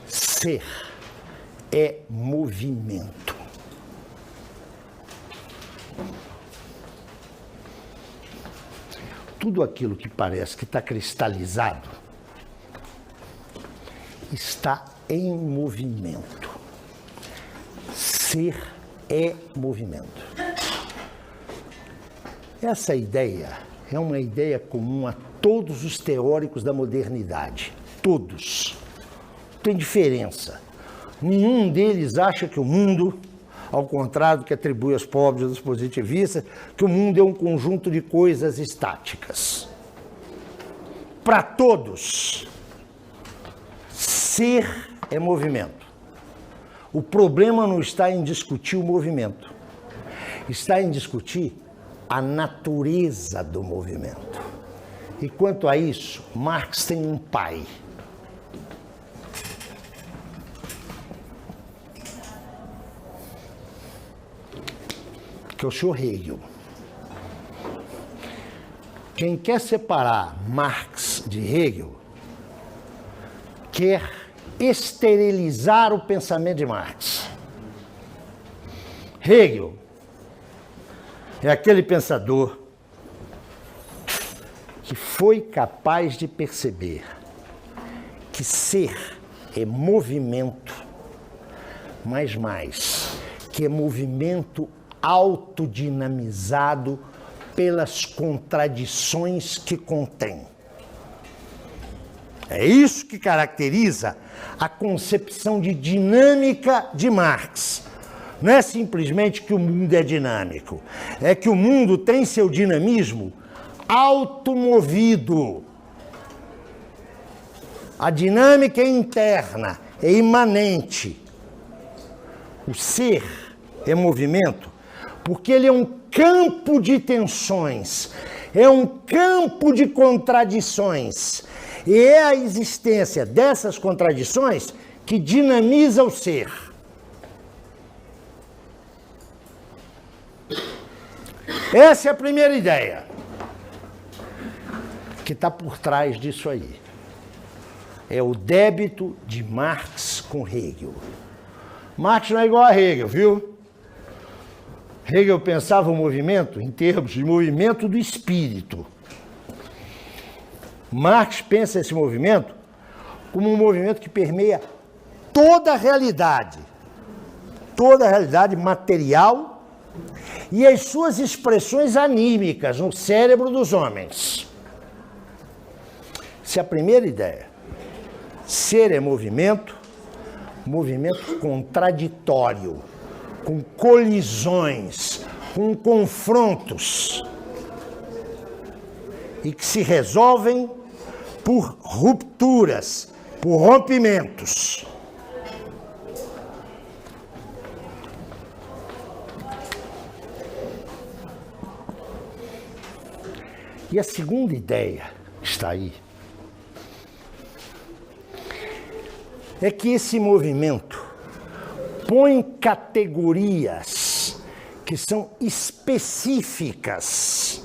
Ser é movimento. Tudo aquilo que parece que está cristalizado está em movimento. Ser é movimento. Essa ideia é uma ideia comum a todos os teóricos da modernidade. Todos. Não tem diferença. Nenhum deles acha que o mundo, ao contrário do que atribui aos pobres dos positivistas, que o mundo é um conjunto de coisas estáticas. Para todos, ser é movimento. O problema não está em discutir o movimento, está em discutir a natureza do movimento. E quanto a isso, Marx tem um pai. Que é o senhor Hegel. Quem quer separar Marx de Hegel quer esterilizar o pensamento de Marx. Hegel é aquele pensador que foi capaz de perceber que ser é movimento, mas mais, que é movimento autodinamizado pelas contradições que contém. É isso que caracteriza a concepção de dinâmica de Marx. Não é simplesmente que o mundo é dinâmico, é que o mundo tem seu dinamismo automovido. A dinâmica é interna, é imanente. O ser é movimento porque ele é um campo de tensões, é um campo de contradições. E é a existência dessas contradições que dinamiza o ser. Essa é a primeira ideia que está por trás disso aí. É o débito de Marx com Hegel. Marx não é igual a Hegel, viu? Hegel pensava o movimento em termos de movimento do espírito. Marx pensa esse movimento como um movimento que permeia toda a realidade material e as suas expressões anímicas no cérebro dos homens. Essa é a primeira ideia. Ser é movimento contraditório, com colisões, com confrontos, e que se resolvem por rupturas, por rompimentos. E a segunda ideia que está aí é que esse movimento põe categorias que são específicas,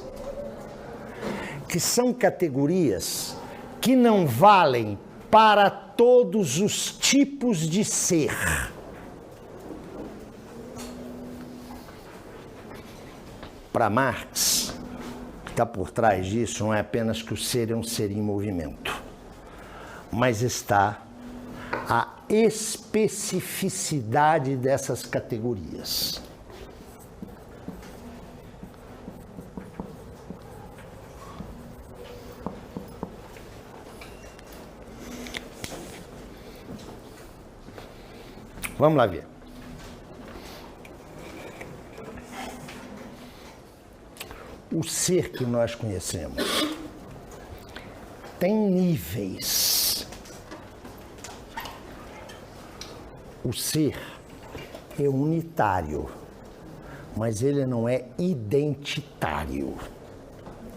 que são categorias que não valem para todos os tipos de ser. Para Marx, o que está por trás disso não é apenas que o ser é um ser em movimento, mas está a especificidade dessas categorias. Vamos lá ver. O ser que nós conhecemos tem níveis. O ser é unitário, mas ele não é identitário.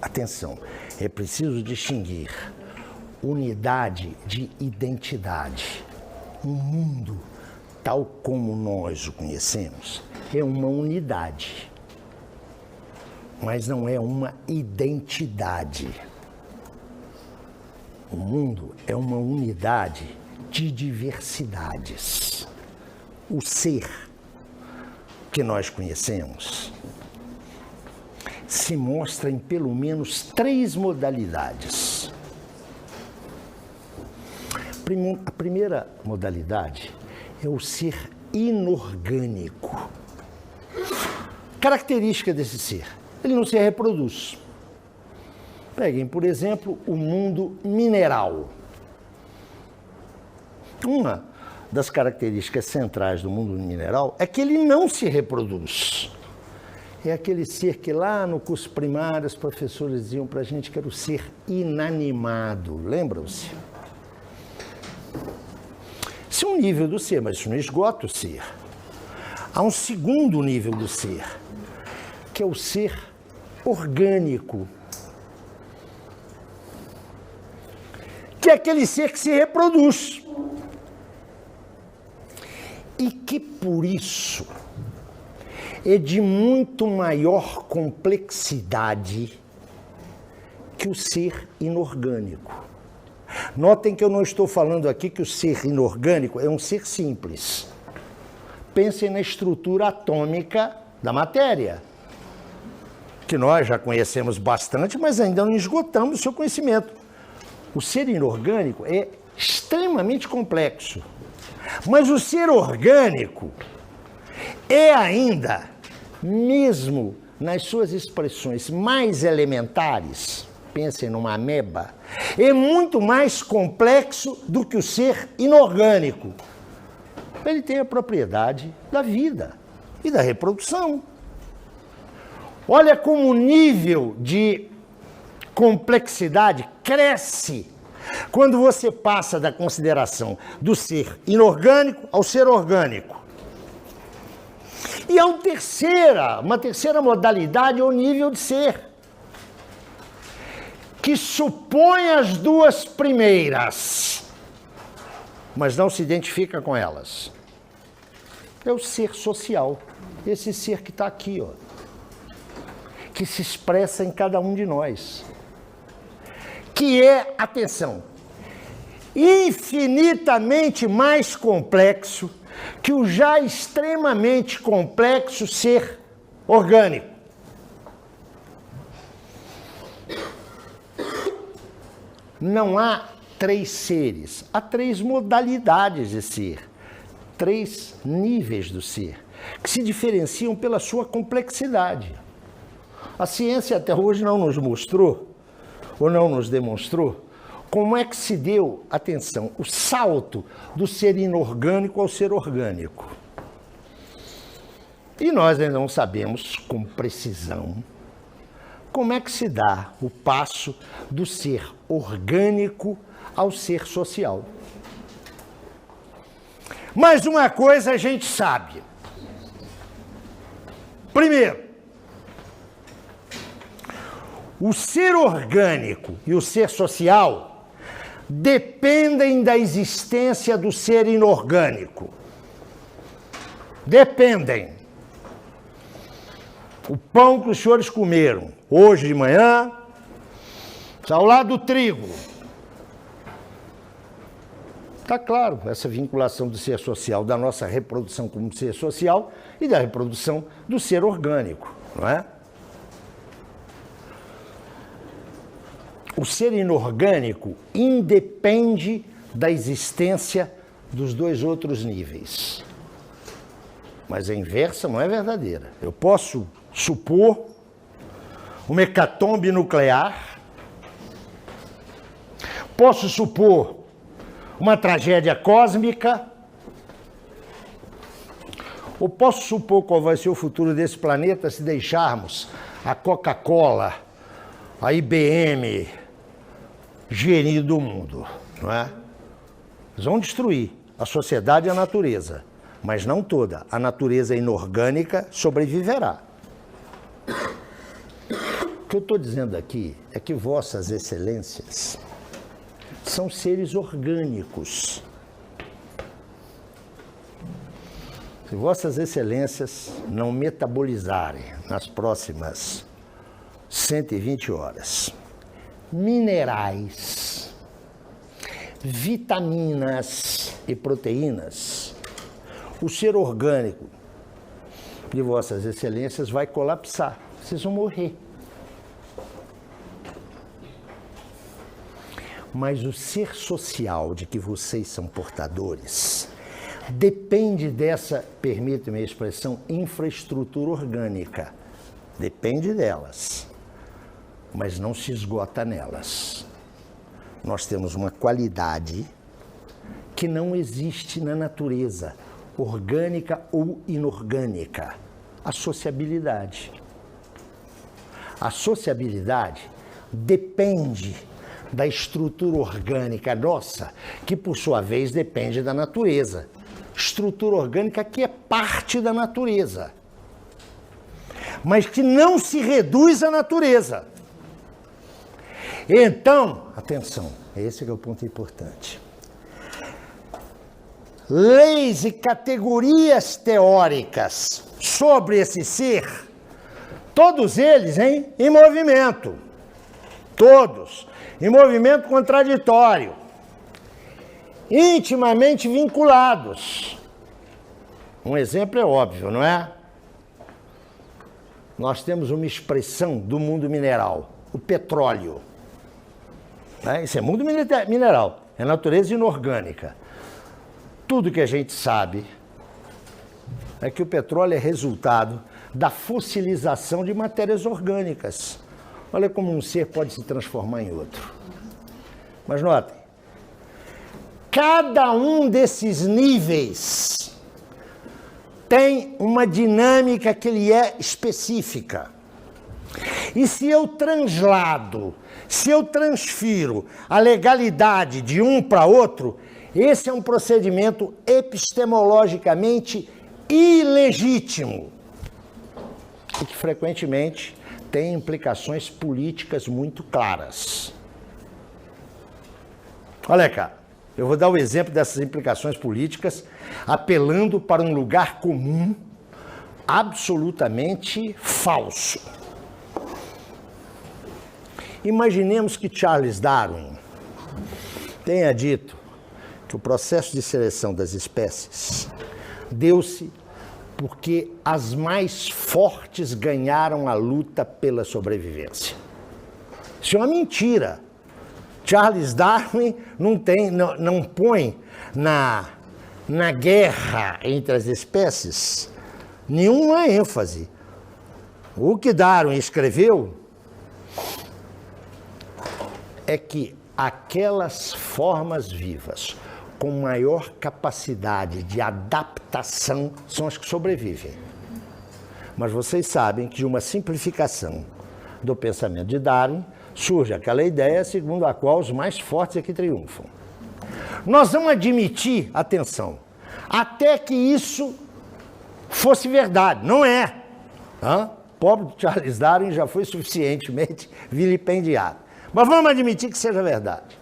Atenção, é preciso distinguir unidade de identidade. O mundo, tal como nós o conhecemos, é uma unidade. mas não é uma identidade. O mundo é uma unidade de diversidades. O ser que nós conhecemos se mostra em pelo menos 3 modalidades. A primeira modalidade é o ser inorgânico. Característica desse ser: ele não se reproduz. Peguem, por exemplo, o mundo mineral. Uma das características centrais do mundo mineral é que ele não se reproduz. É aquele ser que lá no curso primário os professores diziam para a gente que era o ser inanimado. Lembram-se? Isso é um nível do ser, mas isso não esgota o ser. Há um segundo nível do ser, que é o ser orgânico. Que é aquele ser que se reproduz. E que, por isso, é de muito maior complexidade que o ser inorgânico. Notem que eu não estou falando aqui que o ser inorgânico é um ser simples. Pensem na estrutura atômica da matéria, que nós já conhecemos bastante, mas ainda não esgotamos o seu conhecimento. O ser inorgânico é extremamente complexo. Mas o ser orgânico é ainda, mesmo nas suas expressões mais elementares, pensem numa ameba, é muito mais complexo do que o ser inorgânico. Ele tem a propriedade da vida e da reprodução. Olha como o nível de complexidade cresce quando você passa da consideração do ser inorgânico ao ser orgânico. E há uma terceira modalidade é o nível de ser, que supõe as 2 primeiras, mas não se identifica com elas. É o ser social, esse ser que está aqui, ó, que se expressa em cada um de nós. Que é, atenção, infinitamente mais complexo que o já extremamente complexo ser orgânico. Não há 3 seres, há 3 modalidades de ser, 3 níveis do ser, que se diferenciam pela sua complexidade. A ciência até hoje não nos mostrou, ou não nos demonstrou, como é que se deu, atenção, o salto do ser inorgânico ao ser orgânico. E nós ainda não sabemos com precisão como é que se dá o passo do ser orgânico ao ser social. Mas uma coisa a gente sabe. Primeiro, o ser orgânico e o ser social dependem da existência do ser inorgânico. Dependem. O pão que os senhores comeram hoje de manhã saiu lá do trigo. Está claro essa vinculação do ser social, da nossa reprodução como ser social e da reprodução do ser orgânico, não é? O ser inorgânico independe da existência dos 2 outros níveis. Mas a inversa não é verdadeira. Eu posso supor uma hecatombe nuclear, posso supor uma tragédia cósmica, ou posso supor qual vai ser o futuro desse planeta se deixarmos a Coca-Cola, a IBM gerir do mundo, não é? Eles vão destruir a sociedade e a natureza, mas não toda. A natureza inorgânica sobreviverá. O que eu estou dizendo aqui é que vossas excelências são seres orgânicos. Se vossas excelências não metabolizarem nas próximas 120 horas. Minerais, vitaminas e proteínas. O ser orgânico de vossas excelências vai colapsar. Vocês vão morrer. Mas o ser social de que vocês são portadores depende dessa, permita-me a expressão, infraestrutura orgânica. Depende delas, mas não se esgota nelas. Nós temos uma qualidade que não existe na natureza, orgânica ou inorgânica: a sociabilidade. A sociabilidade depende da estrutura orgânica nossa, que por sua vez depende da natureza. Estrutura orgânica que é parte da natureza, mas que não se reduz à natureza. Então, atenção, esse que é o ponto importante. Leis e categorias teóricas sobre esse ser, todos eles em movimento. Todos em movimento contraditório, intimamente vinculados. Um exemplo é óbvio, não é? Nós temos uma expressão do mundo mineral, o petróleo. Isso é mundo mineral, é natureza inorgânica. Tudo que a gente sabe é que o petróleo é resultado da fossilização de matérias orgânicas. Olha como um ser pode se transformar em outro. Mas notem, cada um desses níveis tem uma dinâmica que lhe é específica. E se eu translado, se eu transfiro a legalidade de um para outro, esse é um procedimento epistemologicamente ilegítimo e que frequentemente tem implicações políticas muito claras. Olha cá, eu vou dar o exemplo dessas implicações políticas apelando para um lugar comum absolutamente falso. Imaginemos que Charles Darwin tenha dito que o processo de seleção das espécies deu-se porque as mais fortes ganharam a luta pela sobrevivência. Isso é uma mentira. Charles Darwin não põe na guerra entre as espécies nenhuma ênfase. O que Darwin escreveu é que aquelas formas vivas com maior capacidade de adaptação são as que sobrevivem. Mas vocês sabem que de uma simplificação do pensamento de Darwin surge aquela ideia segundo a qual os mais fortes é que triunfam. Nós vamos admitir, atenção, até que isso fosse verdade. Não é. Pobre Charles Darwin já foi suficientemente vilipendiado. Mas vamos admitir que seja verdade.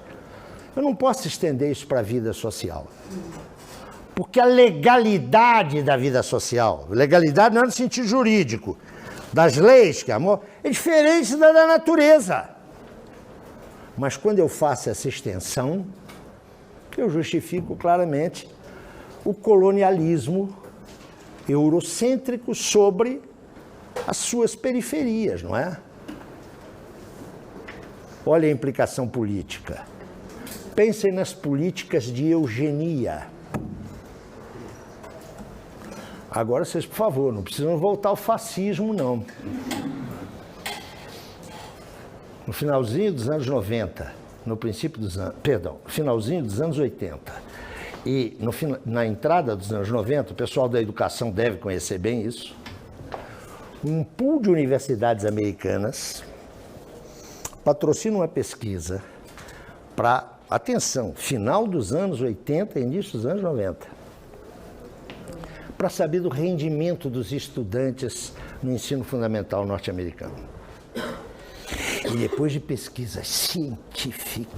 Eu não posso estender isso para a vida social. Porque a legalidade da vida social, legalidade não é no sentido jurídico, das leis, que amor, é diferente da natureza. Mas quando eu faço essa extensão, eu justifico claramente o colonialismo eurocêntrico sobre as suas periferias, não é? Olha a implicação política. Pensem nas políticas de eugenia. Agora vocês, por favor, não precisam voltar ao fascismo, não. No finalzinho dos anos 90, no princípio dos anos, finalzinho dos anos 80 e na entrada dos anos 90, o pessoal da educação deve conhecer bem isso, um pool de universidades americanas patrocina uma pesquisa para, atenção, final dos anos 80 e início dos anos 90, para saber do rendimento dos estudantes no ensino fundamental norte-americano. E depois de pesquisas científicas,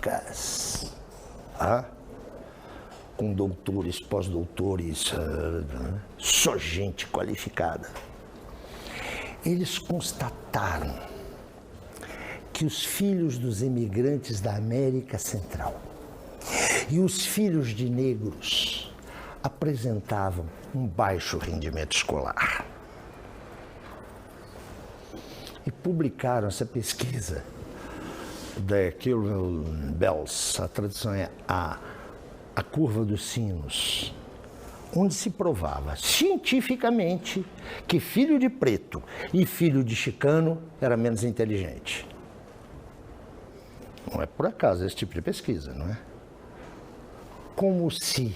com doutores, pós-doutores, só gente qualificada, eles constataram que os filhos dos imigrantes da América Central e os filhos de negros apresentavam um baixo rendimento escolar. E publicaram essa pesquisa da Kilwell-Bells, a tradução é a curva dos sinos, onde se provava cientificamente que filho de preto e filho de chicano era menos inteligente. Não é por acaso esse tipo de pesquisa, não é? Como se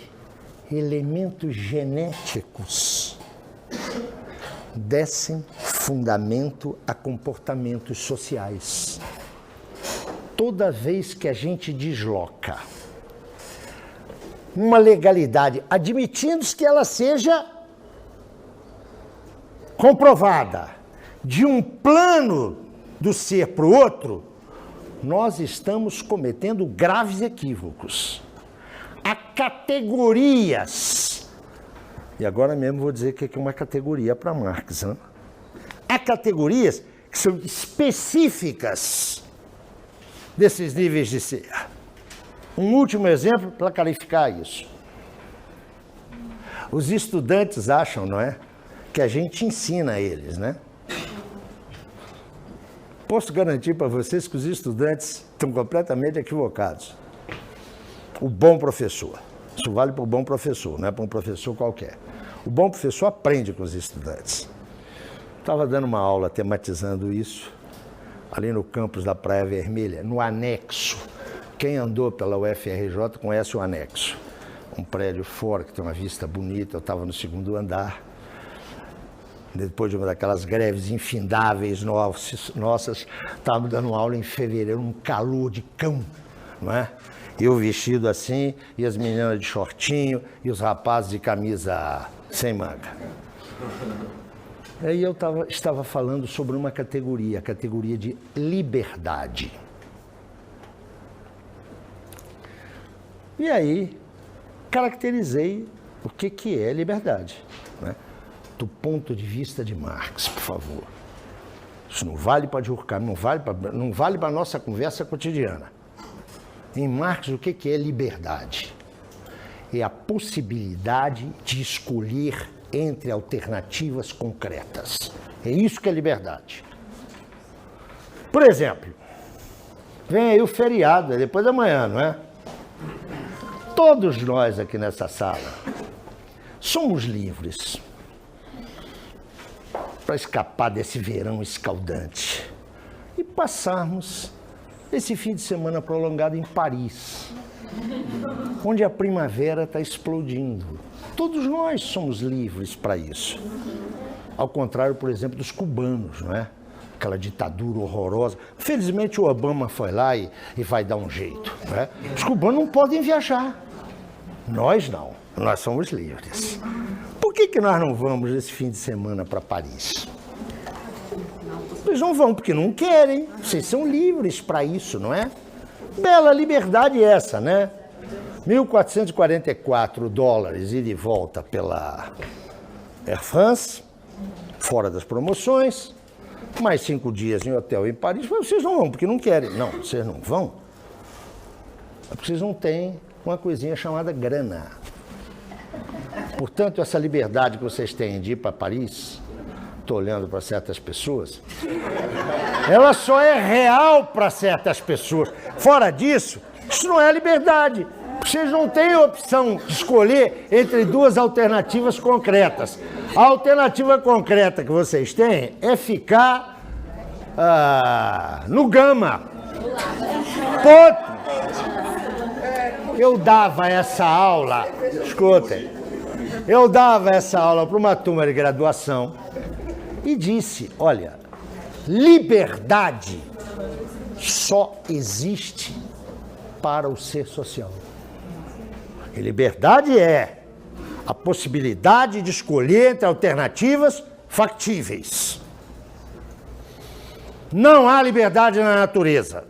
elementos genéticos dessem fundamento a comportamentos sociais. Toda vez que a gente desloca uma legalidade, admitindo-se que ela seja comprovada, de um plano do ser para o outro, nós estamos cometendo graves equívocos. Há categorias, e agora mesmo vou dizer que é uma categoria para Marx, né? Há categorias que são específicas desses níveis de ser. Um último exemplo para clarificar isso. Os estudantes acham, não é, que a gente ensina a eles, né? Posso garantir para vocês que os estudantes estão completamente equivocados. O bom professor, isso vale para o bom professor, não é para um professor qualquer. O bom professor aprende com os estudantes. Estava dando uma aula tematizando isso, ali no campus da Praia Vermelha, no anexo. Quem andou pela UFRJ conhece o anexo. Um prédio fora que tem uma vista bonita, eu estava no 2º andar. Depois de uma daquelas greves infindáveis nossas, estávamos dando aula em fevereiro, um calor de cão, não é? Eu vestido assim, e as meninas de shortinho, e os rapazes de camisa sem manga. Aí eu estava falando sobre uma categoria, a categoria de liberdade. E aí, caracterizei o que é liberdade, né? Do ponto de vista de Marx, por favor. Isso não vale para Durkheim, não vale para a nossa conversa cotidiana. Em Marx, o que é liberdade? É a possibilidade de escolher entre alternativas concretas. É isso que é liberdade. Por exemplo, vem aí o feriado, é depois da manhã, não é? Todos nós aqui nessa sala somos livres para escapar desse verão escaldante e passarmos esse fim de semana prolongado em Paris, onde a primavera está explodindo. Todos nós somos livres para isso. Ao contrário, por exemplo, dos cubanos, não é? Aquela ditadura horrorosa. Felizmente o Obama foi lá e vai dar um jeito, não é? Os cubanos não podem viajar. Nós não, nós somos livres. Por que nós não vamos esse fim de semana para Paris? Eles não vão porque não querem. Vocês são livres para isso, não é? Bela liberdade essa, né? 1.444 dólares ida e volta pela Air France, fora das promoções, mais 5 dias em hotel em Paris. Vocês não vão porque não querem. Não, vocês não vão. É porque vocês não têm uma coisinha chamada grana. Portanto, essa liberdade que vocês têm de ir para Paris, estou olhando para certas pessoas, ela só é real para certas pessoas. Fora disso, isso não é liberdade. Vocês não têm a opção de escolher entre duas alternativas concretas. A alternativa concreta que vocês têm é ficar no Gama. Ponto. Eu dava essa aula, escutem, eu dava essa aula para uma turma de graduação e disse, olha, liberdade só existe para o ser social. E liberdade é a possibilidade de escolher entre alternativas factíveis. Não há liberdade na natureza.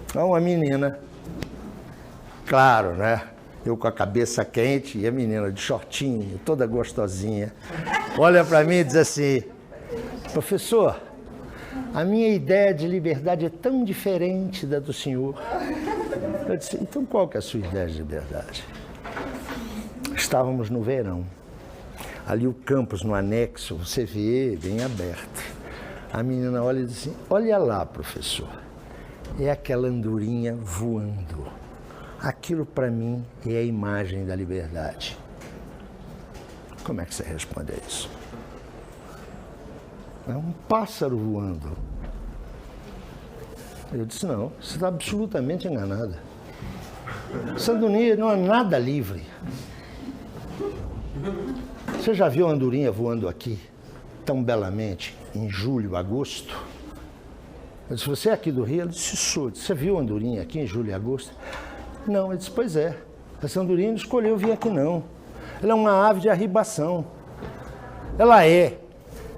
Então, a menina, claro, né? Eu com a cabeça quente e a menina de shortinho, toda gostosinha, olha para mim e diz assim, professor, A minha ideia de liberdade é tão diferente da do senhor. Eu disse, então qual que é a sua ideia de liberdade? Estávamos no verão. Ali o campus, no anexo, você vê bem aberto. A menina olha e diz assim, olha lá, professor. É aquela andorinha voando. Aquilo para mim é a imagem da liberdade. Como é que você responde a isso? É um pássaro voando. Eu disse, não, você está absolutamente enganada. Essa andorinha não é nada livre. Você já viu a andorinha voando aqui, tão belamente, em julho, agosto? Eu disse, você é aqui do Rio? Ela disse, sou. Você viu a andorinha aqui em julho e agosto? Não, eu disse, pois é. Essa andorinha não escolheu vir aqui, não. Ela é uma ave de arribação. Ela é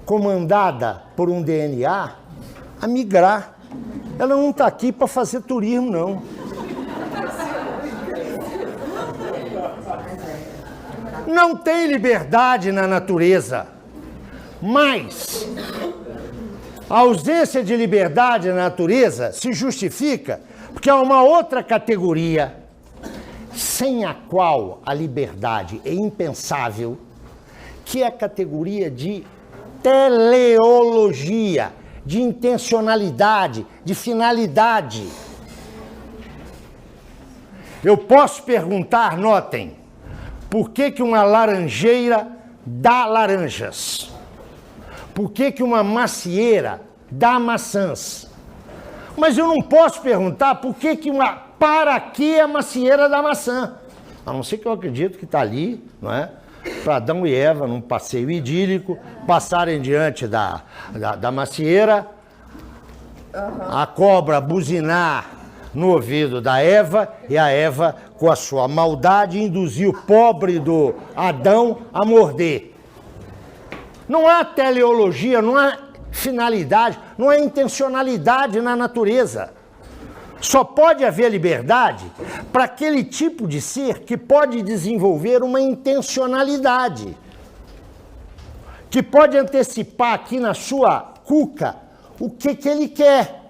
comandada por um DNA a migrar. Ela não está aqui para fazer turismo, não. Não tem liberdade na natureza, mas a ausência de liberdade na natureza se justifica porque há uma outra categoria sem a qual a liberdade é impensável, que é a categoria de teleologia, de intencionalidade, de finalidade. Eu posso perguntar, notem, por que uma laranjeira dá laranjas? Por que uma macieira dá maçãs? Mas eu não posso perguntar para que a macieira dá maçã. A não ser que eu acredito que está ali, não é? Para Adão e Eva, num passeio idílico, passarem diante da macieira, a cobra buzinar no ouvido da Eva, e a Eva, com a sua maldade, induziu o pobre do Adão a morder. Não há teleologia, não há finalidade, não há intencionalidade na natureza. Só pode haver liberdade para aquele tipo de ser que pode desenvolver uma intencionalidade, que pode antecipar aqui na sua cuca o que ele quer.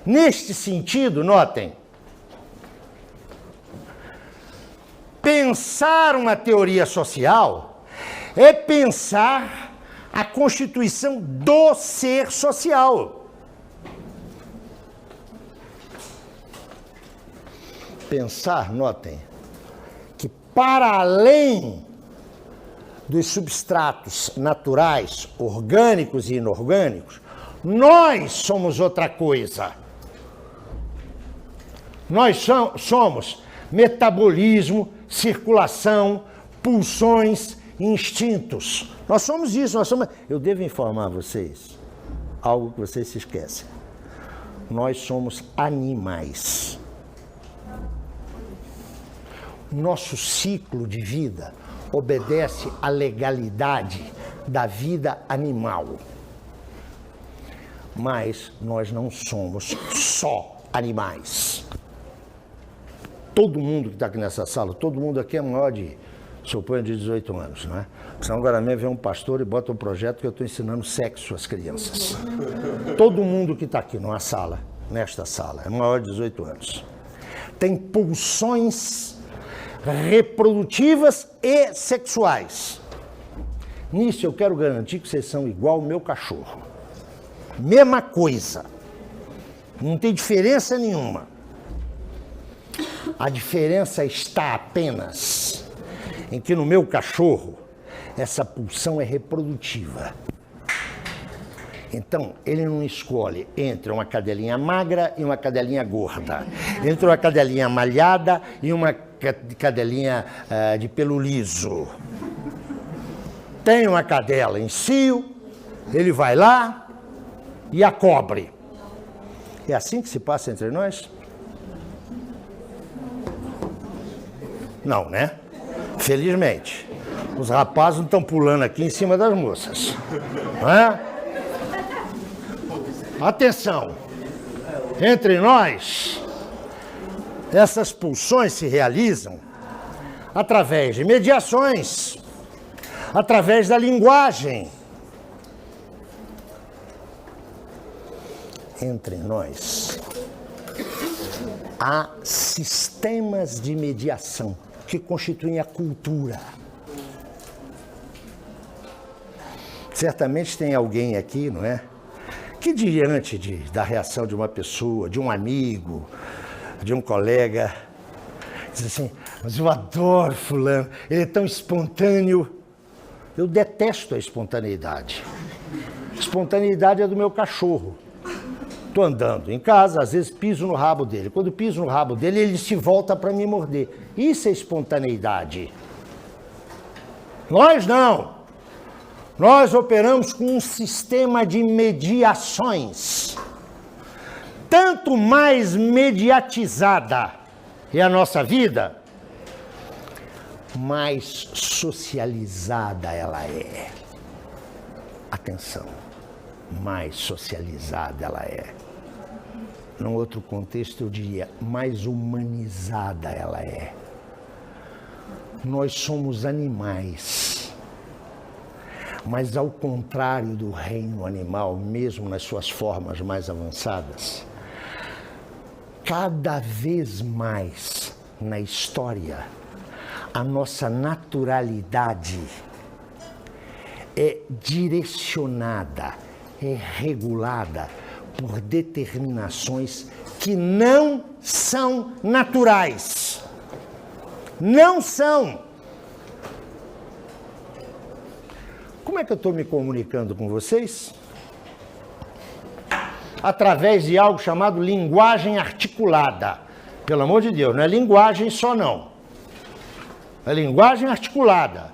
Neste sentido, notem, pensar uma teoria social é pensar a constituição do ser social. Pensar, notem, que para além dos substratos naturais, orgânicos e inorgânicos, nós somos outra coisa. Nós somos metabolismo, circulação, pulsões, instintos. Nós somos isso, Eu devo informar vocês algo que vocês se esquecem. Nós somos animais. Nosso ciclo de vida obedece à legalidade da vida animal. Mas nós não somos só animais. Todo mundo que está aqui nessa sala, todo mundo aqui é maior de, suponho, de 18 anos, não é? Senão agora mesmo vem um pastor e bota um projeto que eu estou ensinando sexo às crianças. Todo mundo que está aqui numa sala, nesta sala, é maior de 18 anos. Tem pulsões reprodutivas e sexuais. Nisso eu quero garantir que vocês são igual ao meu cachorro. Mesma coisa. Não tem diferença nenhuma. A diferença está apenas em que no meu cachorro essa pulsão é reprodutiva. Então, ele não escolhe entre uma cadelinha magra e uma cadelinha gorda, entre uma cadelinha malhada e uma cadelinha de pelo liso. Tem uma cadela em cio, ele vai lá e a cobre. É assim que se passa entre nós? Não, né? Felizmente. Os rapazes não estão pulando aqui em cima das moças. Não é? Atenção! Entre nós, essas pulsões se realizam através de mediações, através da linguagem. entre nós, há sistemas de mediação que constituem a cultura. Certamente tem alguém aqui, não é? Que diante da reação de uma pessoa, de um amigo, de um colega, diz assim, mas eu adoro fulano, ele é tão espontâneo. Eu detesto a espontaneidade. Espontaneidade é do meu cachorro. Estou andando em casa, às vezes piso no rabo dele. Quando piso no rabo dele, ele se volta para me morder. Isso é espontaneidade. Nós não. Nós operamos com um sistema de mediações. Tanto mais mediatizada é a nossa vida, mais socializada ela é. Atenção, mais socializada ela é. Num outro contexto, eu diria, mais humanizada ela é. Nós somos animais, mas ao contrário do reino animal, mesmo nas suas formas mais avançadas, cada vez mais na história, a nossa naturalidade é direcionada, é regulada por determinações que não são naturais. Não são. Como é que eu estou me comunicando com vocês? Através de algo chamado linguagem articulada. Pelo amor de Deus, não é linguagem só não. É linguagem articulada.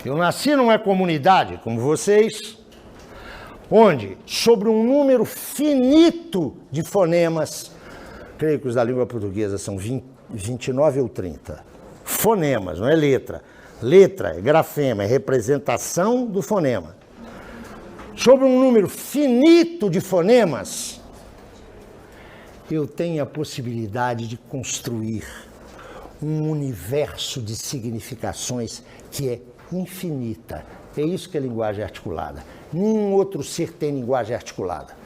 Eu nasci numa comunidade, como vocês, onde, sobre um número finito de fonemas, creio que os da língua portuguesa são 29 ou 30, fonemas, não é letra. Letra é grafema, é representação do fonema. Sobre um número finito de fonemas, eu tenho a possibilidade de construir um universo de significações que é infinita. É isso que é linguagem articulada. Nenhum outro ser tem linguagem articulada.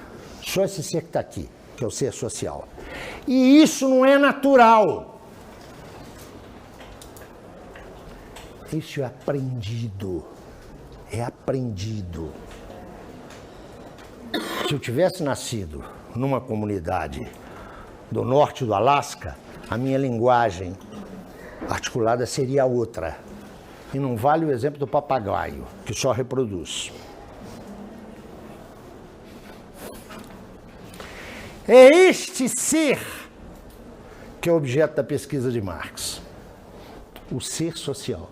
Só esse ser que está aqui, que é o ser social. E isso não é natural. Isso é aprendido. É aprendido. Se eu tivesse nascido numa comunidade do norte do Alasca, a minha linguagem articulada seria outra. E não vale o exemplo do papagaio, que só reproduz. É este ser que é objeto da pesquisa de Marx. O ser social.